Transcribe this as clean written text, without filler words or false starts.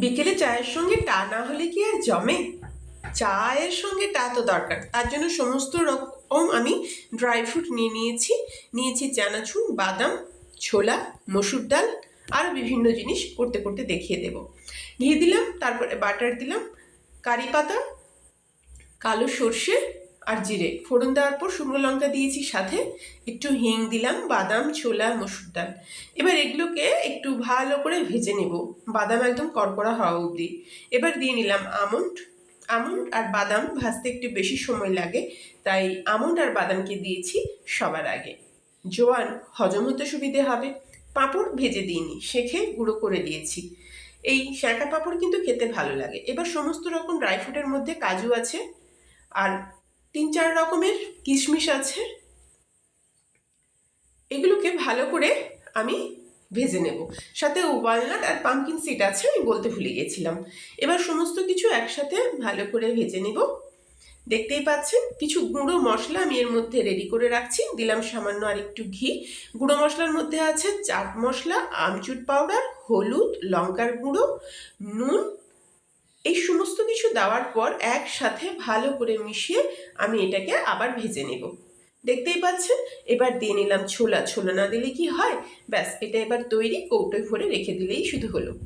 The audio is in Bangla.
বিকেলে চায়ের সঙ্গে টা না হলে কি আর জমে? চায়ের সঙ্গে টা তো দরকার। তার জন্য সমস্ত রকম আমি ড্রাই ফ্রুট নিয়েছি চানাচুর, বাদাম, ছোলা, মসুর ডাল আর বিভিন্ন জিনিস করতে করতে দেখিয়ে দেব। ঘি দিলাম, তারপরে বাটার দিলাম, কারি পাতা, কালো সর্ষে আর জিরে ফোড়ন দেওয়ার পর শুকনো লঙ্কা দিয়েছি, সাথে একটু হিং দিলাম, বাদাম, ছোলা, মসুর ডাল। এবার এগুলোকে একটু ভালো করে ভেজে নেব, বাদাম একদম কড়কড়া হওয়া অবধি। এবার দিয়ে নিলাম আমন্ড। আমন্ড আর বাদাম ভাজতে একটু বেশি সময় লাগে, তাই আমন্ড আর বাদামকে দিয়েছি সবার আগে। জোয়ান হজম হতে সুবিধে হবে। পাঁপড় ভেজে দিইনি, সেঁকে গুঁড়ো করে দিয়েছি। এই শ্যাঁকা পাঁপড় কিন্তু খেতে ভালো লাগে। এবার সমস্ত রকম ড্রাই ফ্রুটের মধ্যে কাজু আছে আর 3-4 রকমের কিশমিশ আছে, এগুলোকে ভালো করে আমি ভেজে নেব। সাথে ওয়ালনাট আর পামকিন সিড আছে, আমি বলতে ভুলে গেছিলাম। এবার সমস্ত কিছু একসাথে ভালো করে ভেজে নেব। দেখতেই পাচ্ছেন কিছু গুঁড়ো মশলা আমি এর মধ্যে রেডি করে রাখছি। দিলাম সামান্য আর একটু ঘি। গুঁড়ো মশলার মধ্যে আছে চাট মশলা, আমচুর পাউডার, হলুদ, লঙ্কার গুঁড়ো, নুন। এই সমস্ত কিছু দেওয়ার পর একসাথে ভালো করে মিশিয়ে আমি এটাকে আবার ভেজে নেব। দেখতেই পাচ্ছেন। এবার দিয়ে নিলাম ছোলা। ছোলা না দিলে কি হয়, ব্যাস এটা এবার তৈরি। কৌটোয় ভরে রেখে দিলেই শুধু হলো।